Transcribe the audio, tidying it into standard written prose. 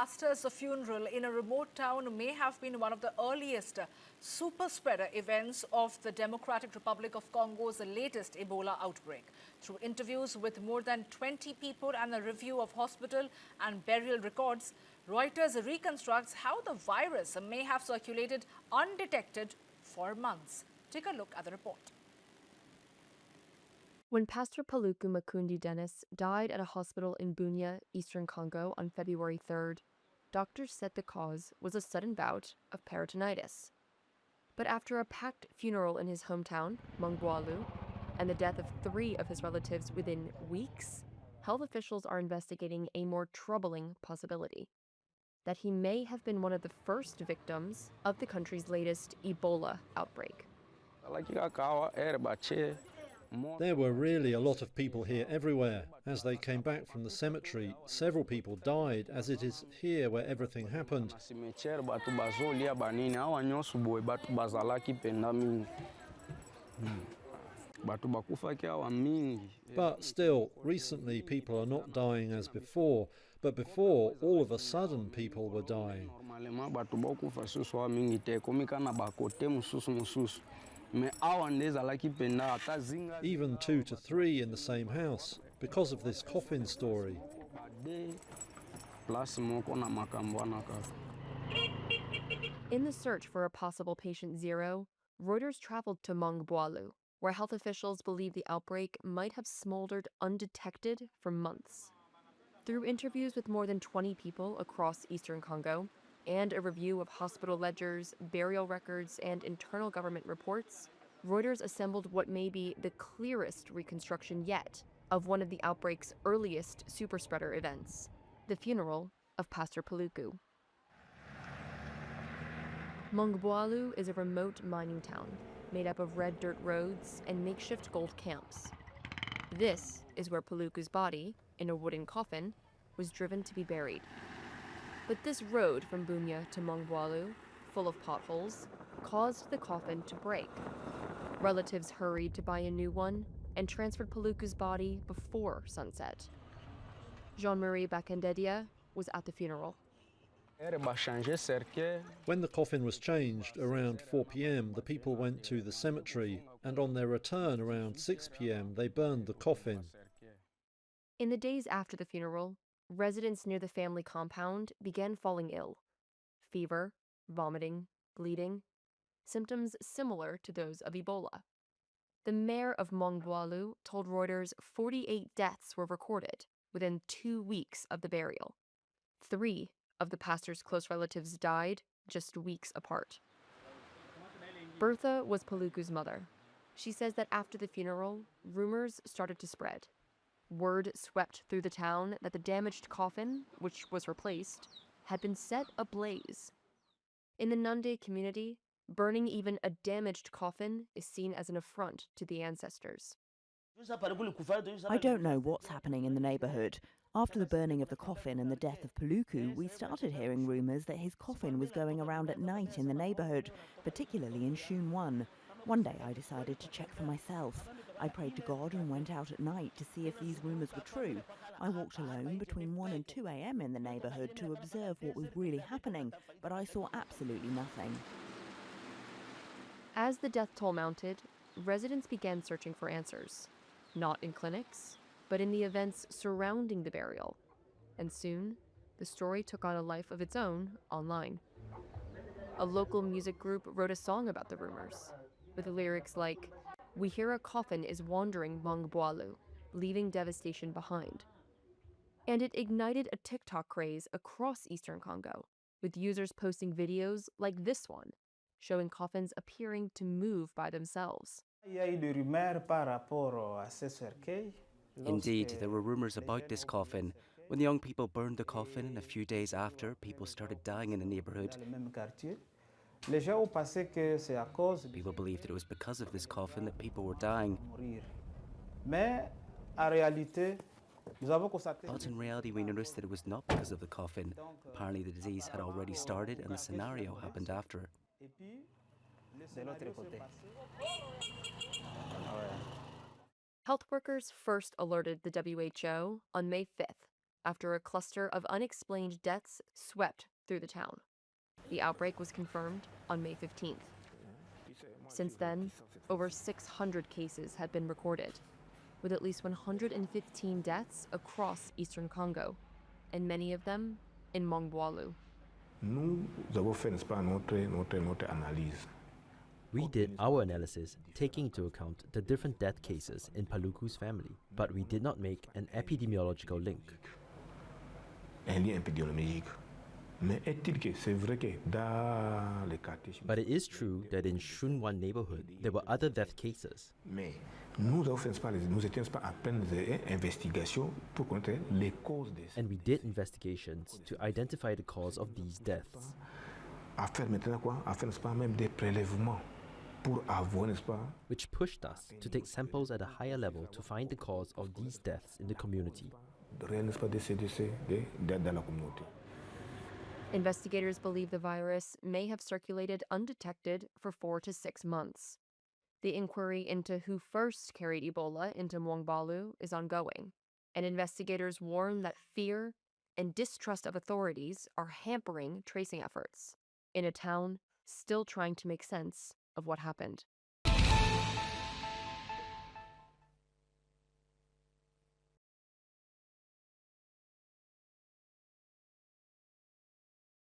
pastor's funeral in a remote town may have been one of the earliest superspreader events of the Democratic Republic of Congo's latest Ebola outbreak. Through interviews with more than 20 people and a review of hospital and burial records, Reuters reconstructs how the virus may have circulated undetected for months. Take a look at the report. When Pastor Paluku Makundi Dennis died at a hospital in Bunia, eastern Congo on February 3rd, doctors said the cause was a sudden bout of peritonitis. But after a packed funeral in his hometown, Mongwalu, and the death of 3 of his relatives within weeks, health officials are investigating a more troubling possibility: that he may have been one of the first victims of the country's latest Ebola outbreak. There were really a lot of people here everywhere. As they came back from the cemetery, several people died, as it is here where everything happened. But still, recently people are not dying as before. But before, all of a sudden, people were dying. Even 2 to 3 in the same house, because of this coffin story. In the search for a possible patient zero, Reuters traveled to Mongwalu, where health officials believe the outbreak might have smoldered undetected for months. Through interviews with more than 20 people across eastern Congo, and a review of hospital ledgers, burial records, and internal government reports, Reuters assembled what may be the clearest reconstruction yet of one of the outbreak's earliest superspreader events, the funeral of Pastor Paluku. Mongwalu is a remote mining town made up of red dirt roads and makeshift gold camps. This is where Paluku's body, in a wooden coffin, was driven to be buried. But this road from Bunia to Mongwalu, full of potholes, caused the coffin to break. Relatives hurried to buy a new one and transferred Paluku's body before sunset. Jean-Marie Bakendedia was at the funeral. When the coffin was changed around 4 p.m, the people went to the cemetery, and on their return around 6 p.m, they burned the coffin. In the days after the funeral, residents near the family compound began falling ill. Fever, vomiting, bleeding, symptoms similar to those of Ebola. The mayor of Mongwalu told Reuters 48 deaths were recorded within 2 weeks of the burial. 3 of the pastor's close relatives died just weeks apart. Bertha was Paluku's mother. She says that after the funeral, rumors started to spread. Word swept through the town that the damaged coffin, which was replaced, had been set ablaze. In the Nunde community, burning even a damaged coffin is seen as an affront to the ancestors. I don't know what's happening in the neighborhood. After the burning of the coffin and the death of Paluku, we started hearing rumors that his coffin was going around at night in the neighborhood, particularly in Shun 1. One day I decided to check for myself. I prayed to God and went out at night to see if these rumors were true. I walked alone between 1 and 2 a.m. in the neighborhood to observe what was really happening, but I saw absolutely nothing. As the death toll mounted, residents began searching for answers, not in clinics, but in the events surrounding the burial. And soon, the story took on a life of its own online. A local music group wrote a song about the rumors, with lyrics like, "We hear a coffin is wandering Mongwalu, leaving devastation behind." And it ignited a TikTok craze across eastern Congo, with users posting videos like this one, showing coffins appearing to move by themselves. Indeed, there were rumors about this coffin. When the young people burned the coffin, and a few days after, people started dying in the neighborhood. People believed that it was because of this coffin that people were dying. But in reality, we noticed that it was not because of the coffin. Apparently, the disease had already started, and the scenario happened after. Health workers first alerted the WHO on May 5th, after a cluster of unexplained deaths swept through the town. The outbreak was confirmed on May 15th. Since then, over 600 cases have been recorded, with at least 115 deaths across eastern Congo, and many of them in Mongwalu. Nous avons fait, n'est-ce pas, notre analyse. We did our analysis taking into account the different death cases in Paluku's family, but we did not make an epidemiological link. Un lien épidémiologique. Mais est-il que c'est vrai que dans les quartiers... But it is true that in Shunwan neighborhood, there were other death cases. Mais nous avons fait, nous étions pas en pleine investigation pour connaître les causes de... And we did investigations to identify the cause of these deaths. À faire maintenant quoi? À faire, n'est-ce pas, même des prélèvements pour avoir, n'est-ce pas? Which pushed us to take samples at a higher level to find the cause of these deaths in the community. Réel, n'est-ce pas, des CDC dans la communauté. Investigators believe the virus may have circulated undetected for 4 to 6 months. The inquiry into who first carried Ebola into Mongwalu is ongoing, and investigators warn that fear and distrust of authorities are hampering tracing efforts in a town still trying to make sense of what happened.